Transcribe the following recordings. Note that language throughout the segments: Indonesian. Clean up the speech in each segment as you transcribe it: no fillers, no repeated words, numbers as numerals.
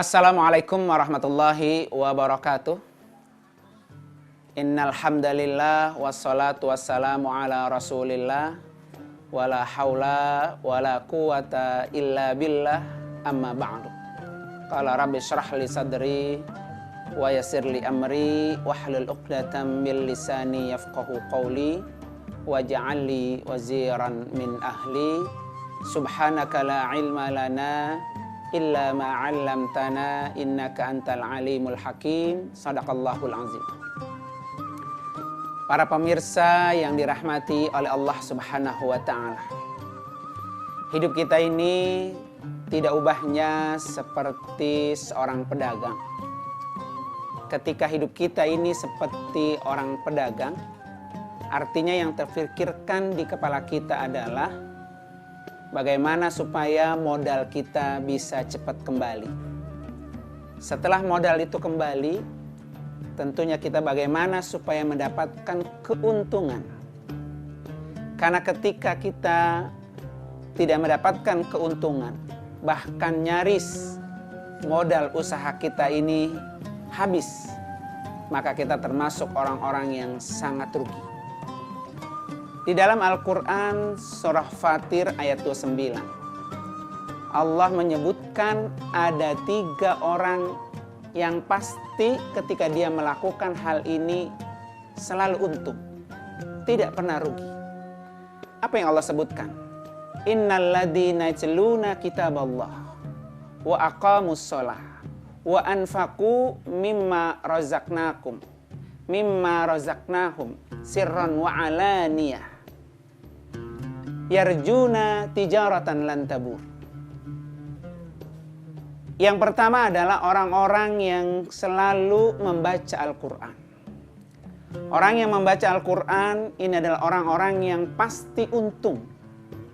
Assalamualaikum warahmatullahi wabarakatuh. Innal hamdalillah wassalatu wassalamu ala Rasulillah wala haula wala quwata illa billah amma ba'du. Qala rabbi shrah li sadri wa yassir li amri wahlul 'uqdatam min lisani yafqahu qawli waj'al li waziran min ahli. Subhanaka la ilma lana illa ma 'allamtana innaka antal alimul hakim. Shadaqallahul azim. Para pemirsa yang dirahmati oleh Allah Subhanahu wa taala. Hidup kita ini tidak ubahnya seperti seorang pedagang. Ketika hidup kita ini seperti orang pedagang, artinya yang terfikirkan di kepala kita adalah bagaimana supaya modal kita bisa cepat kembali. Setelah modal itu kembali, tentunya kita bagaimana supaya mendapatkan keuntungan. Karena ketika kita tidak mendapatkan keuntungan, bahkan nyaris modal usaha kita ini habis, maka kita termasuk orang-orang yang sangat rugi. Di dalam Al-Quran surah Fatir ayat 29, Allah menyebutkan ada 3 orang yang pasti ketika dia melakukan hal ini selalu untung, tidak pernah rugi. Apa yang Allah sebutkan? Innal ladzina yatluna kitaballah wa aqamus shalah wa anfaqu mimma razaqnahum sirran wa alaniyah yarjuna tijaratan lan tabur. Yang pertama adalah orang-orang yang selalu membaca Al-Quran. Orang yang membaca Al-Quran ini adalah orang-orang yang pasti untung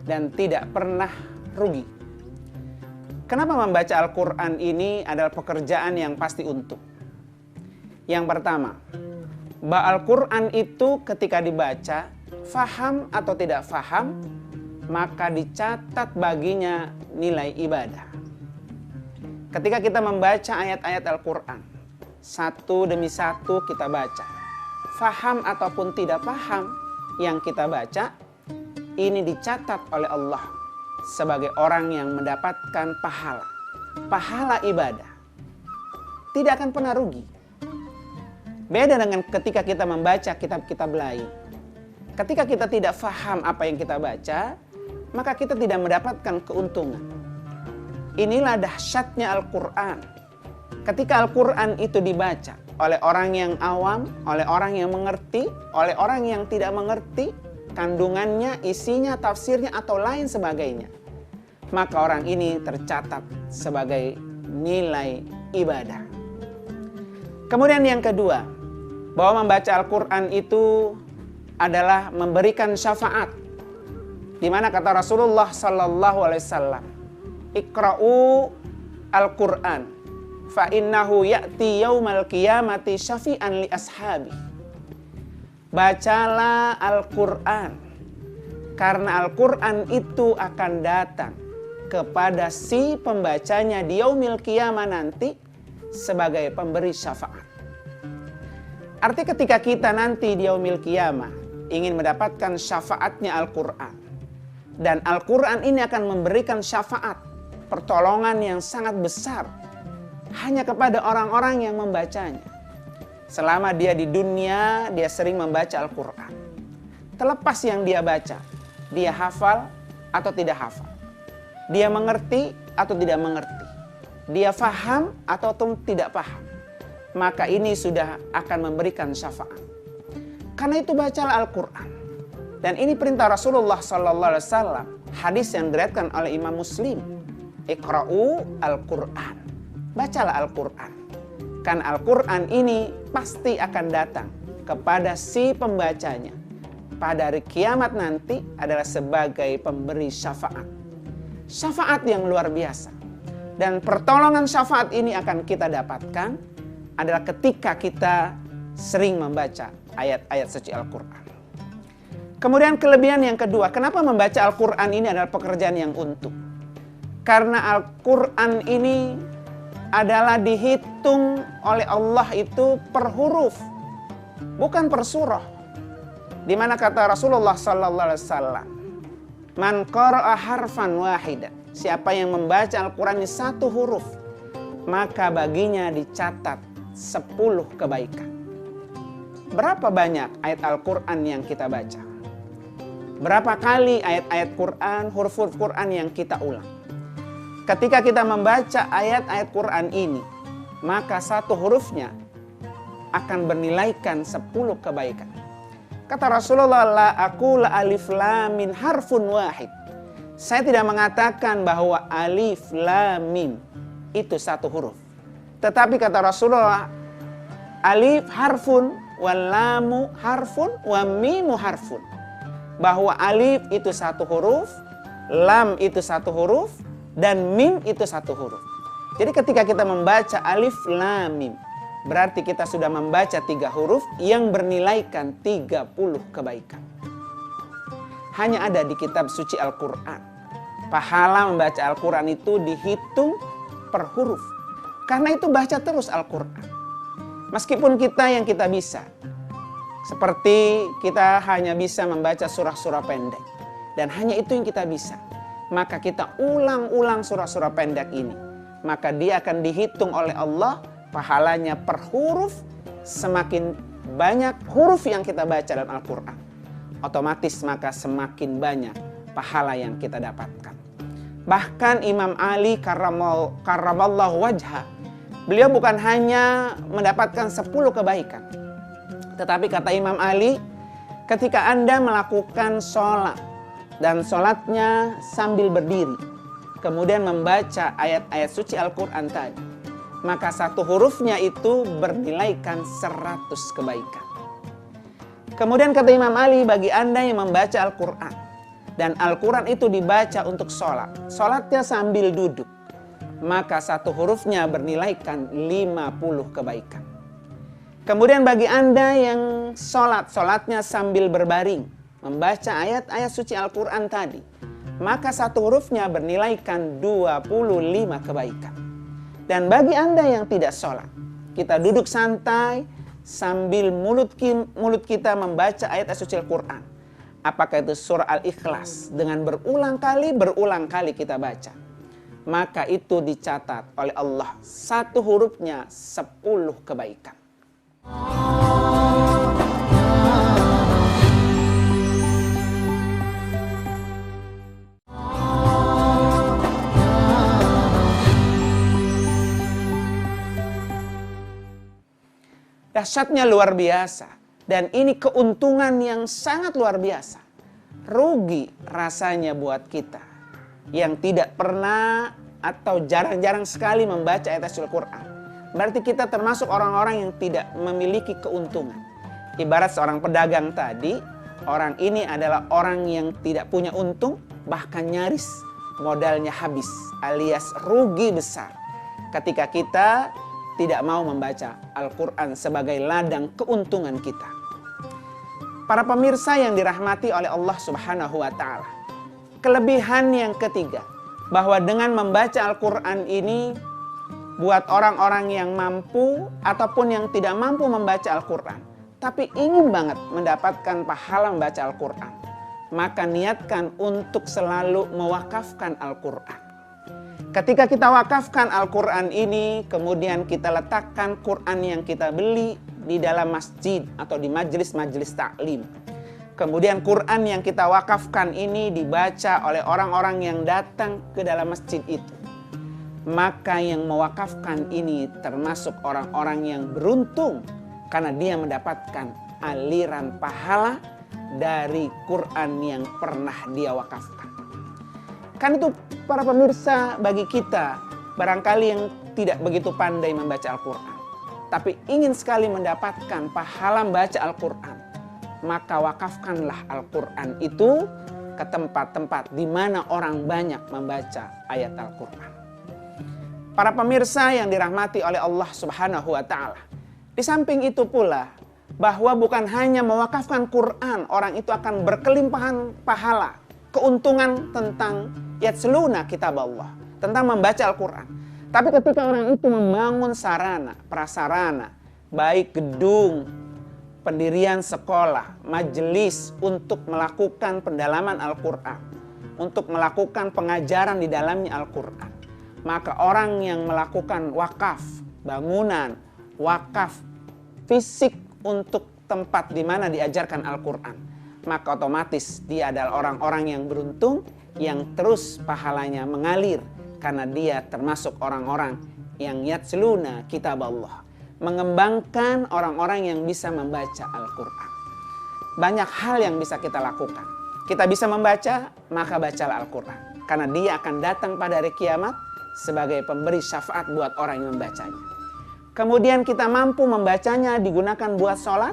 dan tidak pernah rugi. Kenapa membaca Al-Quran ini adalah pekerjaan yang pasti untung? Yang pertama, bahwa Al-Quran itu ketika dibaca, faham atau tidak faham, maka dicatat baginya nilai ibadah. Ketika kita membaca ayat-ayat Al-Quran, satu demi satu kita baca, faham ataupun tidak faham yang kita baca, ini dicatat oleh Allah sebagai orang yang mendapatkan pahala ibadah. Tidak akan pernah rugi. Beda dengan ketika kita membaca kitab-kitab lain. Ketika kita tidak faham apa yang kita baca, maka kita tidak mendapatkan keuntungan. Inilah dahsyatnya Al-Quran. Ketika Al-Quran itu dibaca oleh orang yang awam, oleh orang yang mengerti, oleh orang yang tidak mengerti kandungannya, isinya, tafsirnya, atau lain sebagainya, maka orang ini tercatat sebagai nilai ibadah. Kemudian yang kedua, bahwa membaca Al-Quran itu adalah memberikan syafaat. Di mana kata Rasulullah sallallahu alaihi wasallam, Iqra'u Al-Quran fa innahu ya'ti yaumal qiyamati syafi'an li ashabi. Bacalah Al-Quran, karena Al-Quran itu akan datang kepada si pembacanya di yaumil qiyamah nanti sebagai pemberi syafaat. Arti ketika kita nanti di yaumil qiyamah ingin mendapatkan syafaatnya Al-Quran, dan Al-Quran ini akan memberikan syafaat, pertolongan yang sangat besar hanya kepada orang-orang yang membacanya. Selama dia di dunia, dia sering membaca Al-Quran. Terlepas yang dia baca, dia hafal atau tidak hafal, dia mengerti atau tidak mengerti, dia faham atau tidak paham, maka ini sudah akan memberikan syafaat. Karena itu bacalah Al-Quran. Dan ini perintah Rasulullah SAW, hadis yang diriwayatkan oleh Imam Muslim. Iqra'u Al-Quran. Bacalah Al-Quran. Kan Al-Quran ini pasti akan datang kepada si pembacanya pada hari kiamat nanti adalah sebagai pemberi syafaat. Syafaat yang luar biasa. Dan pertolongan syafaat ini akan kita dapatkan adalah ketika kita sering membaca ayat-ayat suci Al-Quran. Kemudian kelebihan yang kedua, kenapa membaca Al-Quran ini adalah pekerjaan yang untung? Karena Al-Quran ini adalah dihitung oleh Allah itu per huruf, bukan per surah. Di mana kata Rasulullah sallallahu alaihi wasallam, "Man qara'a harfan wahidan." Siapa yang membaca Al-Qur'an ini satu huruf, maka baginya dicatat 10 kebaikan. Berapa banyak ayat Al-Qur'an yang kita baca? Berapa kali ayat-ayat Quran, huruf-huruf Quran yang kita ulang? Ketika kita membaca ayat-ayat Quran ini, maka satu hurufnya akan bernilaikan 10 kebaikan. Kata Rasulullah, la aqula alif lam mim harfun wahid. Saya tidak mengatakan bahwa alif lam mim itu satu huruf. Tetapi kata Rasulullah, alif harfun wal lamu harfun wa mimu harfun. Bahwa alif itu satu huruf, lam itu satu huruf, dan mim itu satu huruf. Jadi ketika kita membaca alif lam mim, berarti kita sudah membaca 3 huruf yang bernilaikan 30 kebaikan. Hanya ada di kitab suci Al-Quran. Pahala membaca Al-Quran itu dihitung per huruf. Karena itu baca terus Al-Quran. Meskipun kita bisa. Seperti kita hanya bisa membaca surah-surah pendek. Dan hanya itu yang kita bisa. Maka kita ulang-ulang surah-surah pendek ini. Maka dia akan dihitung oleh Allah pahalanya per huruf. Semakin banyak huruf yang kita baca dalam Al-Quran, otomatis maka semakin banyak pahala yang kita dapatkan. Bahkan Imam Ali karramallahu wajha, beliau bukan hanya mendapatkan 10 kebaikan. Tetapi kata Imam Ali, ketika Anda melakukan sholat dan sholatnya sambil berdiri, kemudian membaca ayat-ayat suci Al-Quran tadi, maka satu hurufnya itu bernilaikan 100 kebaikan. Kemudian kata Imam Ali, bagi Anda yang membaca Al-Quran, dan Al-Quran itu dibaca untuk sholat, sholatnya sambil duduk, maka satu hurufnya bernilaikan 50 kebaikan. Kemudian bagi Anda yang sholatnya sambil berbaring, membaca ayat-ayat suci Al-Quran tadi, maka satu hurufnya bernilaikan 25 kebaikan. Dan bagi Anda yang tidak sholat, kita duduk santai sambil mulut kita membaca ayat suci Al-Quran. Apakah itu surah Al-Ikhlas, dengan berulang kali kita baca, maka itu dicatat oleh Allah satu hurufnya 10 kebaikan. Dahsyatnya luar biasa. Dan ini keuntungan yang sangat luar biasa. Rugi rasanya buat kita yang tidak pernah atau jarang-jarang sekali membaca ayat Al-Quran. Berarti kita termasuk orang-orang yang tidak memiliki keuntungan. Ibarat seorang pedagang tadi, orang ini adalah orang yang tidak punya untung, bahkan nyaris modalnya habis, alias rugi besar. Ketika kita tidak mau membaca Al-Quran sebagai ladang keuntungan kita. Para pemirsa yang dirahmati oleh Allah Subhanahu wa Ta'ala, kelebihan yang ketiga, bahwa dengan membaca Al-Quran ini, buat orang-orang yang mampu ataupun yang tidak mampu membaca Al-Quran, tapi ingin banget mendapatkan pahala membaca Al-Quran, maka niatkan untuk selalu mewakafkan Al-Quran. Ketika kita wakafkan Al-Quran ini, kemudian kita letakkan Quran yang kita beli di dalam masjid atau di majelis-majelis taklim. Kemudian Quran yang kita wakafkan ini dibaca oleh orang-orang yang datang ke dalam masjid itu. Maka yang mewakafkan ini termasuk orang-orang yang beruntung karena dia mendapatkan aliran pahala dari Quran yang pernah dia wakafkan. Kan itu para pemirsa, bagi kita barangkali yang tidak begitu pandai membaca Al-Quran, tapi ingin sekali mendapatkan pahala membaca Al-Quran, maka wakafkanlah Al-Quran itu ke tempat-tempat di mana orang banyak membaca ayat Al-Quran. Para pemirsa yang dirahmati oleh Allah Subhanahu wa Ta'ala, di samping itu pula bahwa bukan hanya mewakafkan Quran, orang itu akan berkelimpahan pahala, keuntungan tentang yatluna kitab Allah, tentang membaca Al-Quran. Tapi ketika orang itu membangun sarana, prasarana, baik gedung, pendirian sekolah, majelis untuk melakukan pendalaman Al-Quran, untuk melakukan pengajaran di dalamnya Al-Quran, maka orang yang melakukan wakaf bangunan, wakaf fisik untuk tempat di mana diajarkan Al-Quran, maka otomatis dia adalah orang-orang yang beruntung, yang terus pahalanya mengalir, karena dia termasuk orang-orang yang yatsluna kitab Allah, mengembangkan orang-orang yang bisa membaca Al-Quran. Banyak hal yang bisa kita lakukan. Kita bisa membaca, maka bacalah Al-Quran, karena dia akan datang pada hari kiamat sebagai pemberi syafaat buat orang yang membacanya. Kemudian kita mampu membacanya digunakan buat sholat,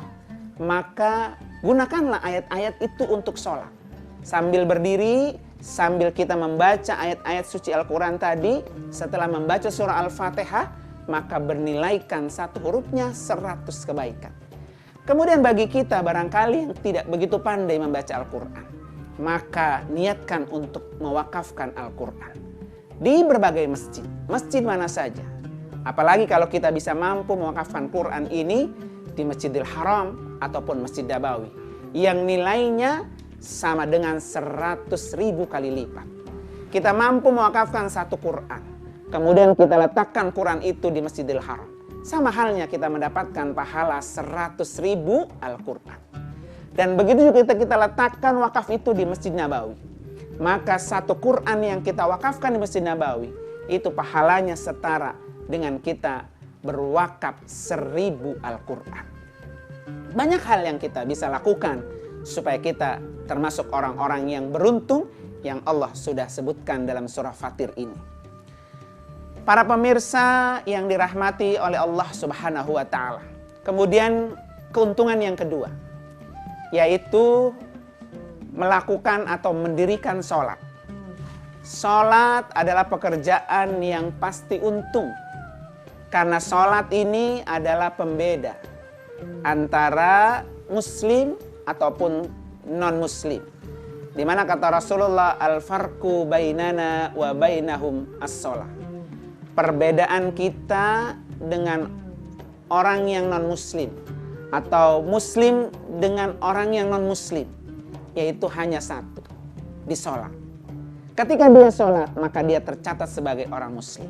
maka gunakanlah ayat-ayat itu untuk sholat. Sambil berdiri, sambil kita membaca ayat-ayat suci Al-Quran tadi, setelah membaca surah Al-Fatihah, maka bernilaikan satu hurufnya 100 kebaikan. Kemudian bagi kita barangkali yang tidak begitu pandai membaca Al-Quran, maka niatkan untuk mewakafkan Al-Quran di berbagai masjid. Masjid mana saja. Apalagi kalau kita bisa mampu mewakafkan Quran ini di Masjidil Haram ataupun Masjid Nabawi, yang nilainya sama dengan 100.000 kali lipat. Kita mampu mewakafkan satu Quran, kemudian kita letakkan Quran itu di Masjidil Haram, sama halnya kita mendapatkan pahala 100.000 Al-Quran. Dan begitu juga kita letakkan wakaf itu di Masjid Nabawi, maka satu Quran yang kita wakafkan di Masjid Nabawi itu pahalanya setara dengan kita berwakaf 1.000 Al-Quran. Banyak hal yang kita bisa lakukan supaya kita termasuk orang-orang yang beruntung yang Allah sudah sebutkan dalam surah Fatir ini. Para pemirsa yang dirahmati oleh Allah Subhanahu wa Ta'ala. Kemudian keuntungan yang kedua, yaitu melakukan atau mendirikan sholat. Sholat adalah pekerjaan yang pasti untung, karena sholat ini adalah pembeda antara muslim ataupun non-muslim. Di mana kata Rasulullah, al-farqu bainana wa bainahum as-sholah. Perbedaan kita dengan orang yang non-muslim atau muslim dengan orang yang non-muslim, yaitu hanya satu, di sholat. Ketika dia sholat, maka dia tercatat sebagai orang muslim.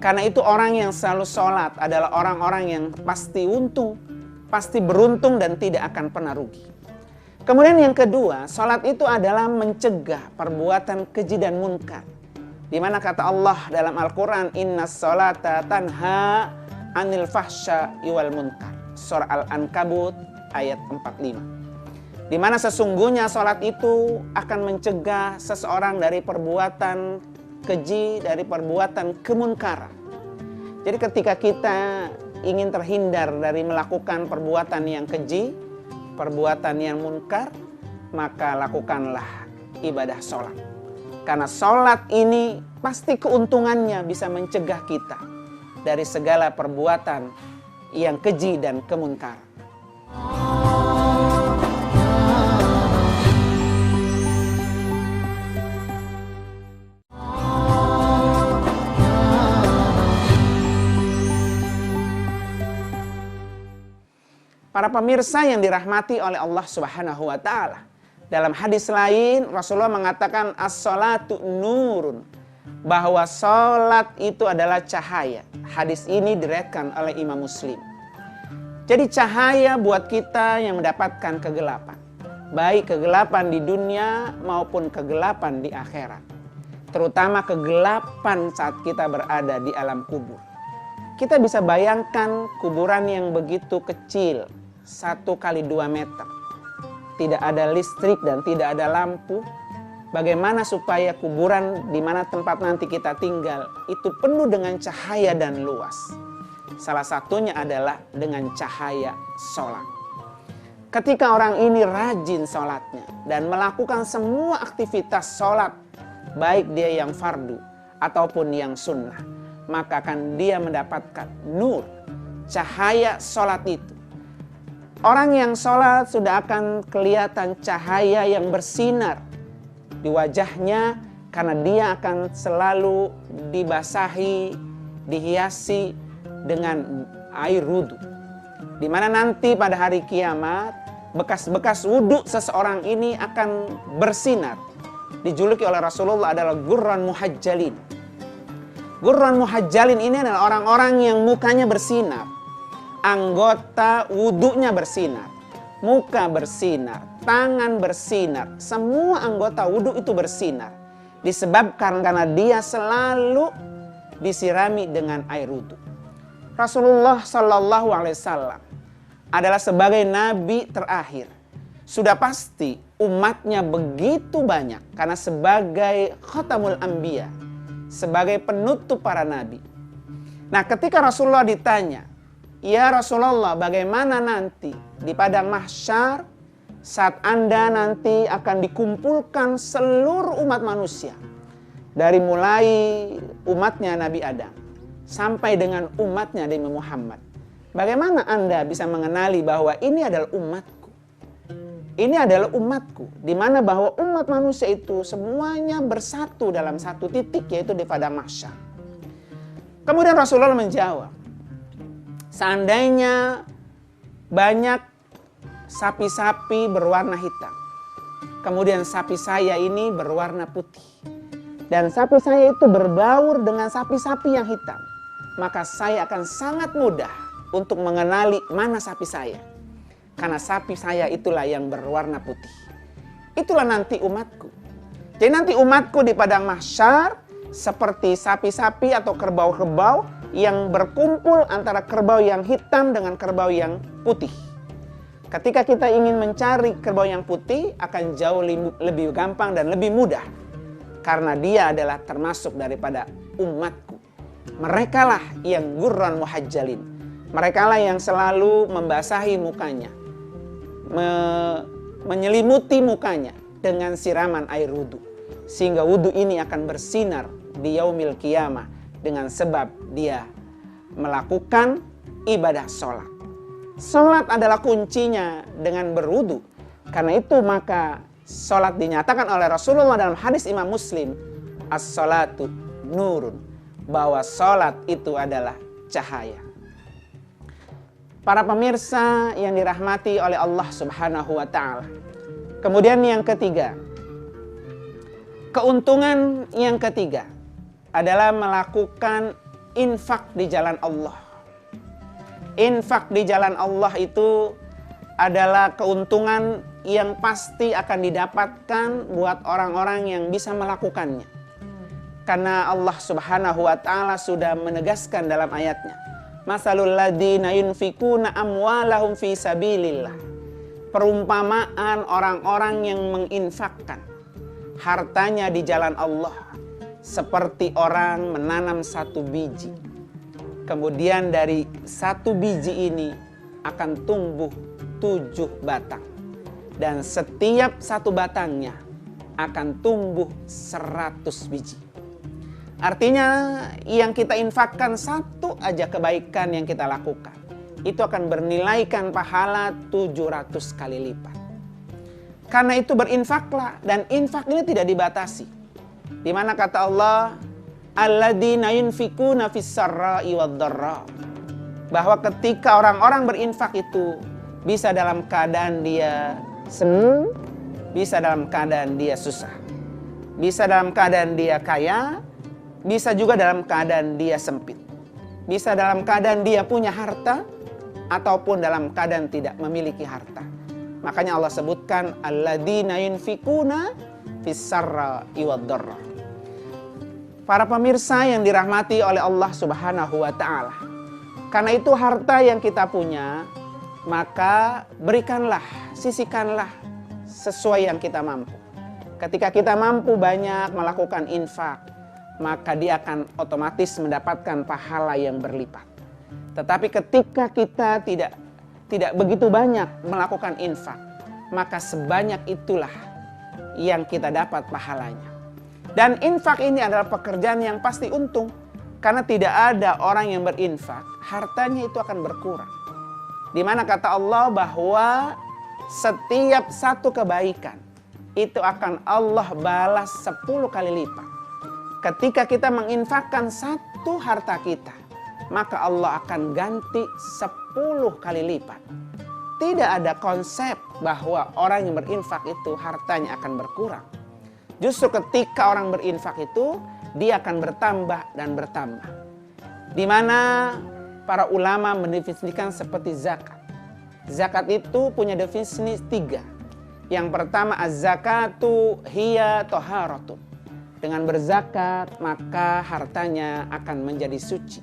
Karena itu orang yang selalu sholat adalah orang-orang yang pasti untung, pasti beruntung dan tidak akan pernah rugi. Kemudian yang kedua, sholat itu adalah mencegah perbuatan keji dan munkar. Di mana kata Allah dalam Al-Quran, innas sholata tanha anil fahsya wal munkar. Surah Al-Ankabut ayat 45. Di mana sesungguhnya sholat itu akan mencegah seseorang dari perbuatan keji, dari perbuatan kemunkaran. Jadi ketika kita ingin terhindar dari melakukan perbuatan yang keji, perbuatan yang munkar, maka lakukanlah ibadah sholat. Karena sholat ini pasti keuntungannya bisa mencegah kita dari segala perbuatan yang keji dan kemunkaran. Para pemirsa yang dirahmati oleh Allah Subhanahu wa Ta'ala. Dalam hadis lain Rasulullah mengatakan as-sholatu nurun, bahwa sholat itu adalah cahaya. Hadis ini diriwayatkan oleh Imam Muslim. Jadi cahaya buat kita yang mendapatkan kegelapan, baik kegelapan di dunia maupun kegelapan di akhirat. Terutama kegelapan saat kita berada di alam kubur. Kita bisa bayangkan kuburan yang begitu kecil, 1 kali 2 meter. Tidak ada listrik dan tidak ada lampu. Bagaimana supaya kuburan di mana tempat nanti kita tinggal itu penuh dengan cahaya dan luas? Salah satunya adalah dengan cahaya sholat. Ketika orang ini rajin sholatnya dan melakukan semua aktivitas sholat, baik dia yang fardu ataupun yang sunnah, maka akan dia mendapatkan nur, cahaya sholat itu. Orang yang sholat sudah akan kelihatan cahaya yang bersinar di wajahnya, karena dia akan selalu dibasahi dihiasi dengan air wudhu. Di mana nanti pada hari kiamat bekas-bekas wudhu seseorang ini akan bersinar. Dijuluki oleh Rasulullah adalah gurran muhajjalin. Gurran muhajjalin ini adalah orang-orang yang mukanya bersinar. Anggota wudhunya bersinar. Muka bersinar, tangan bersinar. Semua anggota wudhu itu bersinar. Disebabkan karena dia selalu disirami dengan air wudhu. Rasulullah Shallallahu Alaihi Wasallam adalah sebagai nabi terakhir. Sudah pasti umatnya begitu banyak karena sebagai khatamul anbiya, sebagai penutup para nabi. Nah, ketika Rasulullah ditanya, "Ya Rasulullah, bagaimana nanti di padang mahsyar saat Anda nanti akan dikumpulkan seluruh umat manusia, dari mulai umatnya Nabi Adam sampai dengan umatnya Nabi Muhammad. Bagaimana Anda bisa mengenali bahwa ini adalah umatku? Ini adalah umatku, di mana bahwa umat manusia itu semuanya bersatu dalam satu titik, yaitu di padang mahsyar." Kemudian Rasulullah menjawab, "Seandainya banyak sapi-sapi berwarna hitam, kemudian sapi saya ini berwarna putih, dan sapi saya itu berbaur dengan sapi-sapi yang hitam, maka saya akan sangat mudah untuk mengenali mana sapi saya. Karena sapi saya itulah yang berwarna putih. Itulah nanti umatku." Jadi nanti umatku di padang mahsyar seperti sapi-sapi atau kerbau-kerbau yang berkumpul antara kerbau yang hitam dengan kerbau yang putih. Ketika kita ingin mencari kerbau yang putih akan jauh lebih gampang dan lebih mudah. Karena dia adalah termasuk daripada umatku. Merekalah yang gurran muhajjalin. Merekalah yang selalu membasahi mukanya, menyelimuti mukanya dengan siraman air wudhu. Sehingga wudhu ini akan bersinar di yaumil qiyamah dengan sebab dia melakukan ibadah sholat. Sholat adalah kuncinya dengan berwudhu. Karena itu maka sholat dinyatakan oleh Rasulullah dalam hadis Imam Muslim, as-sholatu nurun, bahwa sholat itu adalah cahaya. Para pemirsa yang dirahmati oleh Allah Subhanahu wa Ta'ala. Kemudian yang ketiga, keuntungan yang ketiga adalah melakukan infak di jalan Allah. Infak di jalan Allah itu adalah keuntungan yang pasti akan didapatkan buat orang-orang yang bisa melakukannya. Karena Allah Subhanahu wa Ta'ala sudah menegaskan dalam ayatnya, "Masalul ladzina yunfikuna amwalahum fi sabilillah." Perumpamaan orang-orang yang menginfakkan hartanya di jalan Allah seperti orang menanam satu biji. Kemudian dari satu biji ini akan tumbuh 7 batang. Dan setiap satu batangnya akan tumbuh 100 biji. Artinya yang kita infakkan satu aja kebaikan yang kita lakukan, itu akan bernilaikan pahala 700 kali lipat. Karena itu berinfaklah, dan infak ini tidak dibatasi. Di mana kata Allah, alladzina yunfikuna fis-sarra'i wad-dharra, bahwa ketika orang-orang berinfak itu bisa dalam keadaan dia senang, bisa dalam keadaan dia susah, bisa dalam keadaan dia kaya, bisa juga dalam keadaan dia sempit, bisa dalam keadaan dia punya harta ataupun dalam keadaan tidak memiliki harta. Makanya Allah sebutkan alladzina yunfikuna fis-sarra'i wad-dharra. Para pemirsa yang dirahmati oleh Allah Subhanahu wa Ta'ala, karena itu harta yang kita punya, maka berikanlah, sisihkanlah sesuai yang kita mampu. Ketika kita mampu banyak melakukan infak, maka dia akan otomatis mendapatkan pahala yang berlipat. Tetapi ketika kita tidak begitu banyak melakukan infak, maka sebanyak itulah yang kita dapat pahalanya. Dan infak ini adalah pekerjaan yang pasti untung. Karena tidak ada orang yang berinfak, hartanya itu akan berkurang. Di mana kata Allah bahwa setiap satu kebaikan itu akan Allah balas 10 kali lipat. Ketika kita menginfakkan satu harta kita, maka Allah akan ganti 10 kali lipat. Tidak ada konsep bahwa orang yang berinfak itu hartanya akan berkurang. Justru ketika orang berinfak itu, dia akan bertambah dan bertambah. Di mana para ulama mendefinisikan seperti zakat. Zakat itu punya definisi 3. Yang pertama, az-zakatu hiya toharatun. Dengan berzakat, maka hartanya akan menjadi suci.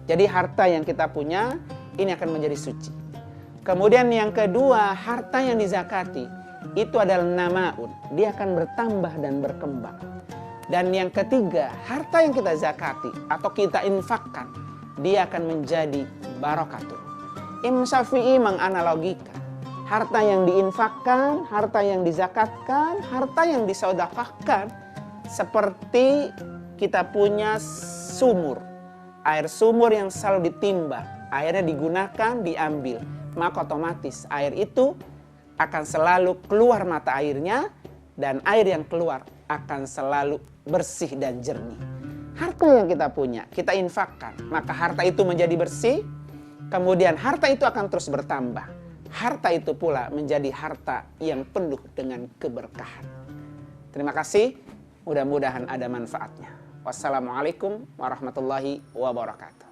Jadi harta yang kita punya, ini akan menjadi suci. Kemudian yang kedua, harta yang dizakati itu adalah namaun. Dia akan bertambah dan berkembang. Dan yang ketiga, harta yang kita zakati atau kita infakkan, dia akan menjadi barokatun. Imam Syafi'i menganalogikan harta yang diinfakkan, harta yang dizakatkan, harta yang disedekahkan seperti kita punya sumur. Air sumur yang selalu ditimbang, airnya digunakan, diambil. Maka otomatis air itu akan selalu keluar mata airnya dan air yang keluar akan selalu bersih dan jernih. Harta yang kita punya, kita infakkan, maka harta itu menjadi bersih, kemudian harta itu akan terus bertambah. Harta itu pula menjadi harta yang penuh dengan keberkahan. Terima kasih, mudah-mudahan ada manfaatnya. Wassalamualaikum warahmatullahi wabarakatuh.